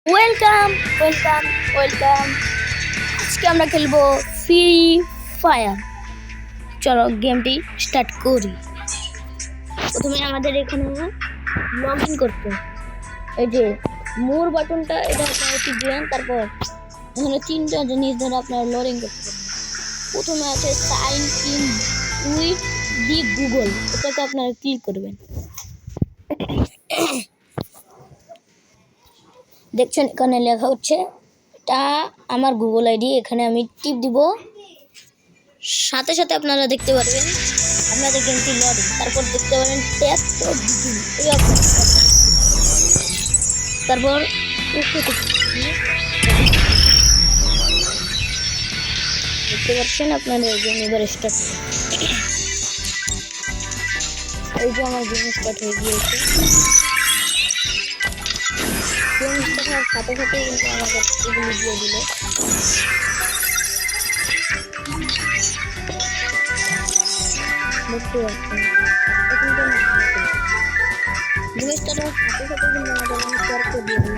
Welcome welcome welcome. আজকে আমরা খেলবো ফ্রি ফায়ার। চলো গেমটি স্টার্ট করি। প্রথমে আমাদের এখানে লগ ইন করতে হবে। এই যে মোর বাটনটা এটা আপনারা টিপবেন, তারপর এখানে তিনটা জিনিস ধরে আপনারা লগ ইন করতে পারবেন। প্রথমে আছে sign in with the Google, এটাকে আপনারা ক্লিক করবেন। দেখছেন এখানে লেখা হচ্ছে এটা আমার গুগল আইডি। এখানে আমি টিপ দিব, সাথে সাথে আপনারা দেখতে পারবেন আপনাদের গেমটি লডিং। তারপর দেখতে পাবেন ট্যাপ টু বিগিন, তারপর দেখতে পাচ্ছেন আপনাদের গেম এবার স্টার্ট। এই যে আমার গেম স্টার্ট হয়ে গিয়েছে। গেম স্টার্ট হওয়ার সাথে সাথে কিন্তু আমাকে এগুলো দিয়ে দিল। দেখতে পাচ্ছেন এখন তো গেম স্টার্ট হওয়ার সাথে সাথে কিন্তু আমাদের শেয়ার করে দিয়ে দিল।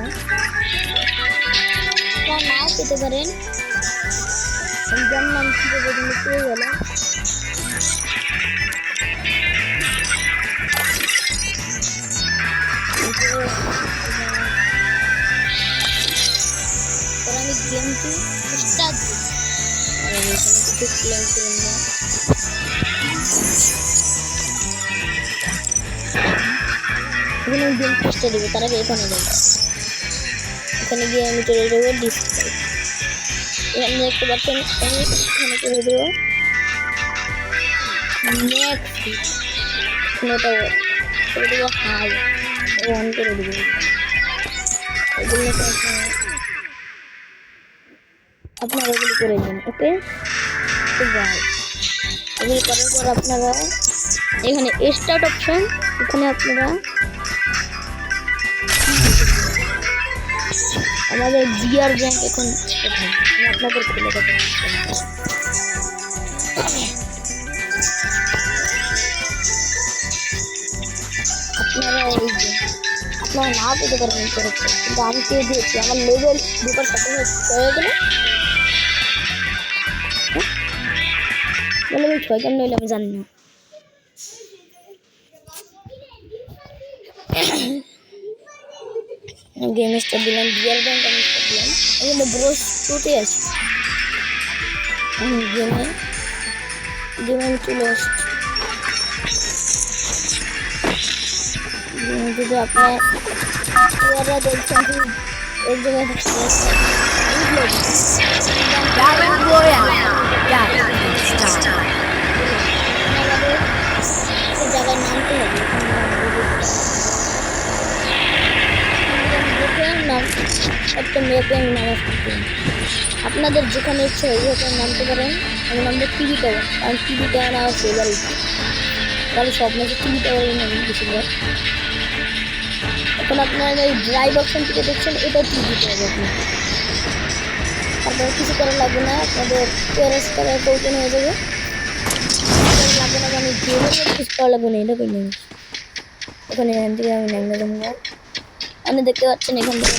তা নাও পেতে পারেন, আমি জানলাম কীভাবে কিন্তু পেয়ে গেলাম। আমি গেমটি স্টার্ট দিই আর এখানে কিছু ক্লেম করে নিলাম। এখানে আমি গেম স্টার্ট দেবো, তার আগে এখানে যাবো। এখানে গিয়ে আমি চলে যাবো ডিসপ্লে। এখানে দেখতে পাচ্ছেন আমি এখানে করে দেবো নেক্সট, এটা করে দেবো হাই, অন করে দেবো। এগুলো আপনারা এগুলো করে দিন, ওকে। তো যাই এগুলো করার পর আপনারা এখানে স্টার্ট অপশন, এখানে আপনারা আমাদের বিআর ব্যাংক এখন আমি আপনাদের খুলে দেখাবো। আপনারা এই যে আপনারা না পেতে পারেন এই তরফে, কিন্তু আমি পেয়ে দিয়েছি। আমার লেভেল দুটোর সাথে হয়ে গেল, লেভেল 6 কেমন হইলে আমি জানি না। গেম স্টার্ট দিলাম, বিআর ব্যাংক আমি স্টার্ট দিলাম। এখানে ব্রোস টুতে আছে, গেমে আমি চলে আসছি। যদি আপনারা দেখছেন এক জায়গায় জায়গায় নামতে হবে। একটা মেয়েকে আমি নামাজ পড়তে, আপনাদের যেখানে ইচ্ছে ওইখানে নামতে পারেন। আমি নামবো টিভি টাওয়ার, কারণ টিভি টাওয়ার আমার ফেভারিট। তাহলে সব মেয়েকে টিভি টাওয়ারে নামি বেশিরভাগ। এখন আপনারা এই ড্রাইভ অপশন থেকে দেখছেন, এটা টিভি টাওয়ার। আপনার কিছু করা লাগবে না, আপনাদের টেরেস কালার ওপেন হয়ে যাবে। লাগবে না, আমি গেমের মধ্যে কিছু করা লাগবে না, এটা করে নেব। এখানে এখান থেকে আমি নেমে দেবো। আপনি দেখতে পাচ্ছেন এখান থেকে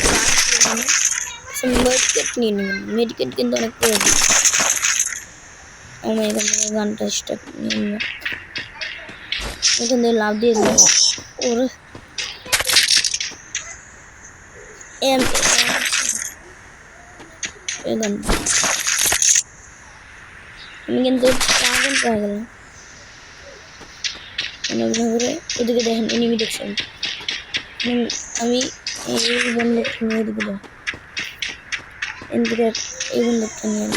মেডিকেট নিয়ে নেবেন। মেডিকেট কিন্তু অনেক প্রয়োজন। আমি এখান থেকে গানটা স্টার্ট নিয়ে নেব, এখান থেকে লাভ দিয়ে দেবো। ওরে আমি কিন্তু পাগল পাওয়া গেলাম অনেকভাবে। ওদিকে দেখেন এনিমি দেখছেন, আমি এই বন্দুকটা নিয়ে দিলাম। এদিকে এই বন্দুকটা নিয়ে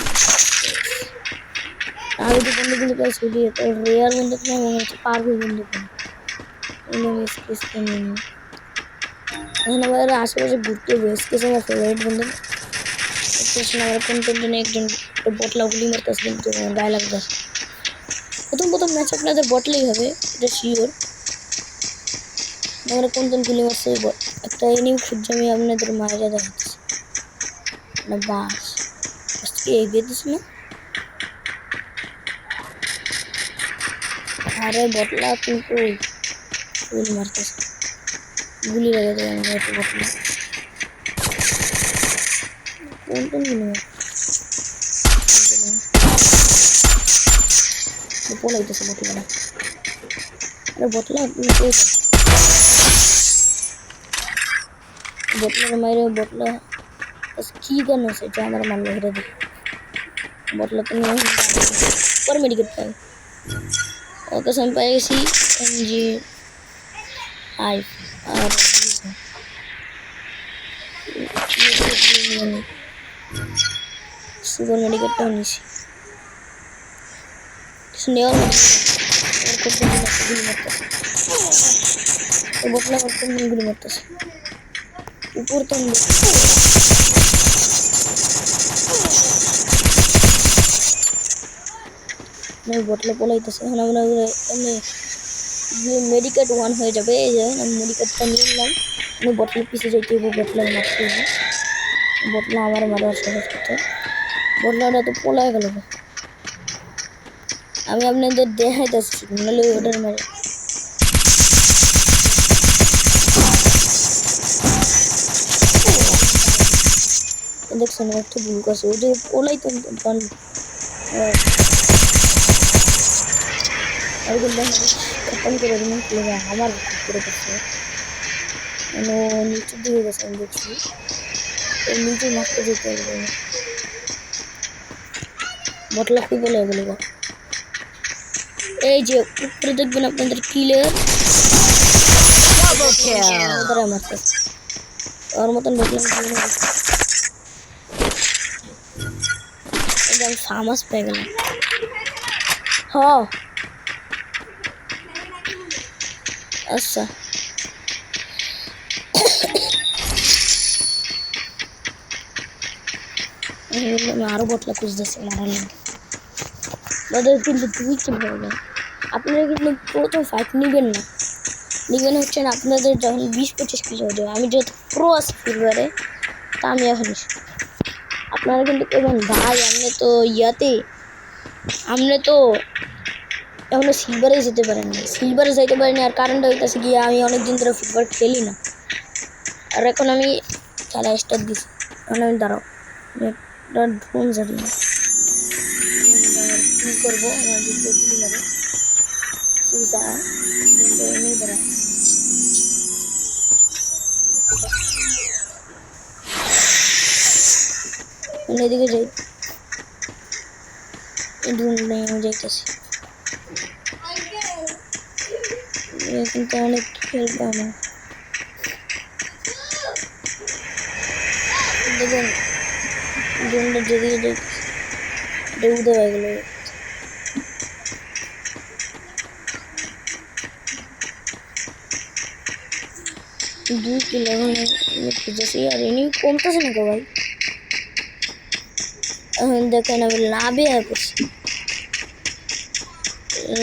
আর এই বন্দুকগুলো পাইছি দিয়ে তো রেয়ার বন্দুক না, মনে হচ্ছে পাওয়ারফুল বন্দুক। এখন আবার আশেপাশে ঘুরতে হবে। স্কেচ আমার ফেভারিট বন্দুক। আমার কোন একজন বটলা গুলি মারতেছে, কিন্তু গায়ে লাগবে। প্রথম ম্যাচ আপনাদের বটলেই হবে, এটা শিওর। আমরা কোন গুলি মারছে একটা এনিমি খুঁজছে, আমি আপনাদের মারা দেখাচ্ছি না। বাস আজকে এগিয়ে দিস না। আরে বটলা কিন্তু গুলি মারতেছে, গুলি লেগে যাবে। আমি একটা বটলা কোন গেল পলাইতেছে বটলা আরে বটলা বটলার মাইরে বটলা কি গান আছে এটা আমার মারলো হেরে দি বটলা তো নিয়ে পরে মেডিকেট পাই ওকে আমি পাই গেছি এমজি আই আর সুপার মেডিকেটটাও নিয়েছি কিছু নেওয়ার গুলি মারতেছে বটলা করতে গুলি মারতেছে উপর তো বটলা পলাইতেছে এখন আমরা এমনি মেডিকেট 1 হয়ে যাবে এই যে আমি মেডিকেটটা নিয়ে নিলাম আমি বটলের পিছিয়ে যাইতে হইব বটলার মারতে হইব বটলা আমার মারার সাহস করতে বটলাটা তো পলায় গেল আমি আপনাদের দেখাইতেছি নাহলে ওটার মারে দেখছেন একটু ভুল করছে ওই যে পলাই তো খতম করে দিলাম আমার করে করছে নিচের দিকে গেছে আমি দেখছি এই নিচে মারতে যেতে হবে বটলা কি বলে এগুলো এই যে উপরে দেখবেন আপনাদের ক্লিয়ার মারতেছে ওর মতন বটলা একদম ফামাস পেয়ে গেলাম হ্যাঁ আচ্ছা আরো বটলা খুঁজতেছি মারার লাগে ওদের কিন্তু 2 কিল হয়ে যায় আপনারা কিন্তু প্রথম ফাইট নেবেন না নেবেন হচ্ছে না আপনাদের যখন 20-25 কিল হয়ে যাবে আমি যেহেতু প্রো আছি ফিল্ডারে তা আমি এখন আপনারা কিন্তু কেমন ভাই আপনি তো আমরা তো এখনো সিলভারে যেতে পারেনি সিলভারে যাইতে পারিনি আর কারণটা হইতেছে গিয়ে আমি অনেকদিন ধরে ফুটবল খেলি না আর এখন আমি খেলা স্টার্ট দিছি এখন আমি দাঁড়াও ড্রোন জানি কি করবো আমার দিকে গুলি মারে সুবিধা এমনি দাঁড়া এদিকে যাই ড্রোন নিয়ে আমি যাইতেছি কিন্তু অনেক খেলবো আমার দেখুন ড্রোনটা যেদিকে যাইতেছি উদে হয়ে গেল 2 কিলো খুঁজেছি আর এমনি কমতেছে না ভাই এখন দেখেন আমি লাভে আয় করছি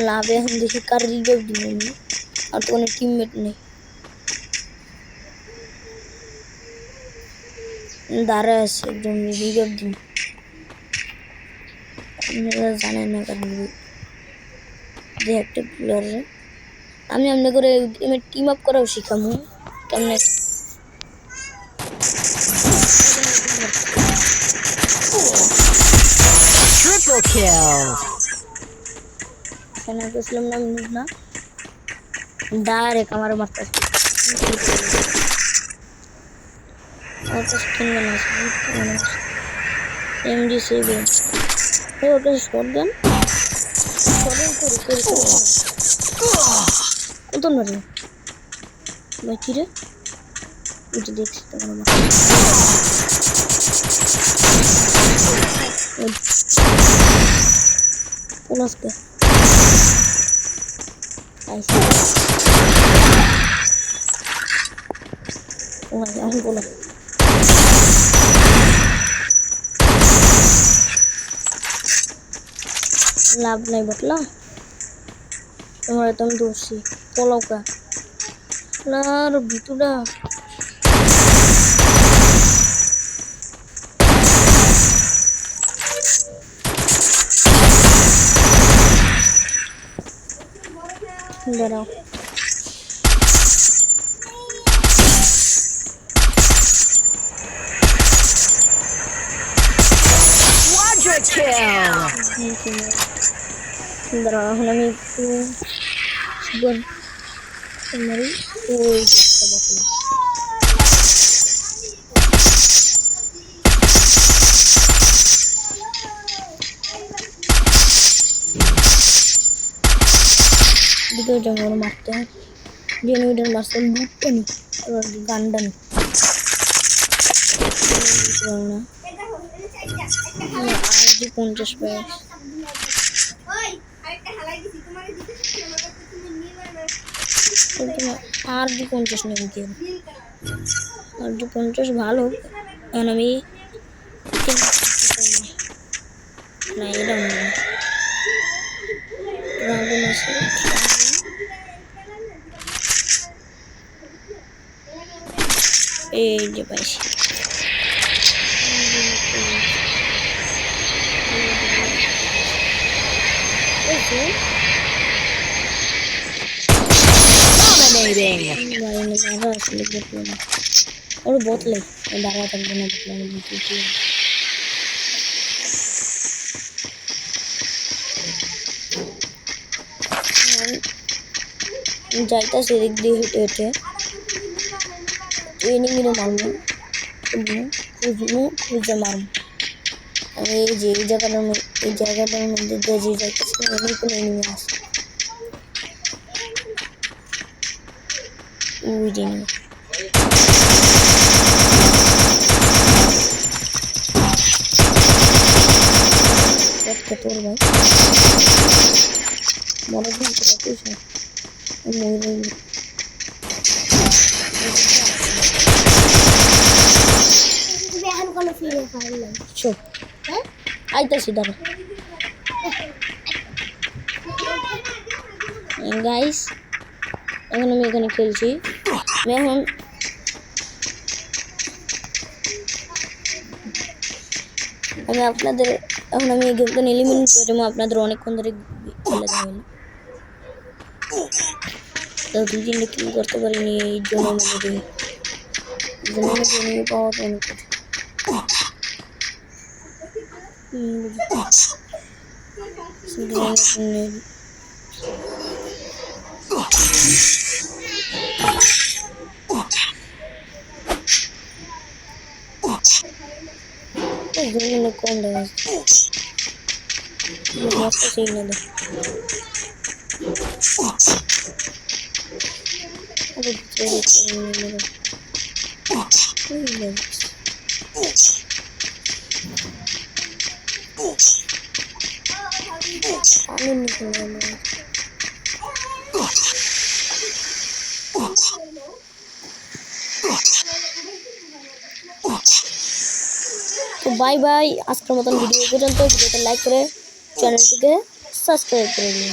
লাভে এখন দেখি কার রিভাইভ দিন আর তো কোনো টিমমেট নেই দাঁড়া আছে একদম রিভাইভ দিন আপনারা জানেন না কার যে একটা প্লেয়ার আমি এমনি করে টিম আপ করাও শিখামু কেমনে Triple kill. এখানে গেছিলাম না মিনিট না ডাইরেক্ট আমার মারতে MG7 ওটা শটগান করি কত মারি ভাই কি রে এটা দেখছি তোমার পুনস্তে আমি বলো লাভ নাই বটলা তোমার তো আমি দৌড়ছি পলাওকা আর ভিতুটা দাঁড়াও kill. দাঁড়াও এখন আমি একটু সুপার মারি। ওই একটা বসে দিকেও যেমন মারতে হয় জেনুইটার মারতে লুটতে নি এবার গানটা নি না আর 50 প্রাইস আর 50 নেই কি আর 50 ভালো এখন আমি না এটা না ড্রাগন আছে এই যে পাইছি Dominating. বাইরে বাধা আসলে দেখলাম ওর বোতলে দাঁড়া থাকবে না দেখলাম যাইতাছি এদিক দিয়ে হেঁটে হেঁটে এনিমিরে মারবো খুঁজে মারবো আমি এই যে এই জায়গাটার মধ্যে দিয়ে যে যাইতেছি এমনি কোনো এনিমি আছে ওই যে এনিমি তোর ভাই মনে দিন তুই ময়ূর এখন কোনো ফিরে পাইলাম চুপ হ্যাঁ আইতাছি দাঁড়া গাইস এখন আমি এখানে খেলছি এখন আমি এই গেমটা এলিমিনেট করে দেবো আপনাদের অনেকক্ষণ ধরে খেলে দেবেন তো 2-3 কিল করতে পারিনি এই জোনের মধ্যে পাওয়া অনেক কম দেওয়া সেই না দেখ তো বাই বাই আজকের মতন ভিডিও পর্যন্ত ভিডিওটা লাইক করে চ্যানেলটিকে সাবস্ক্রাইব করে দিন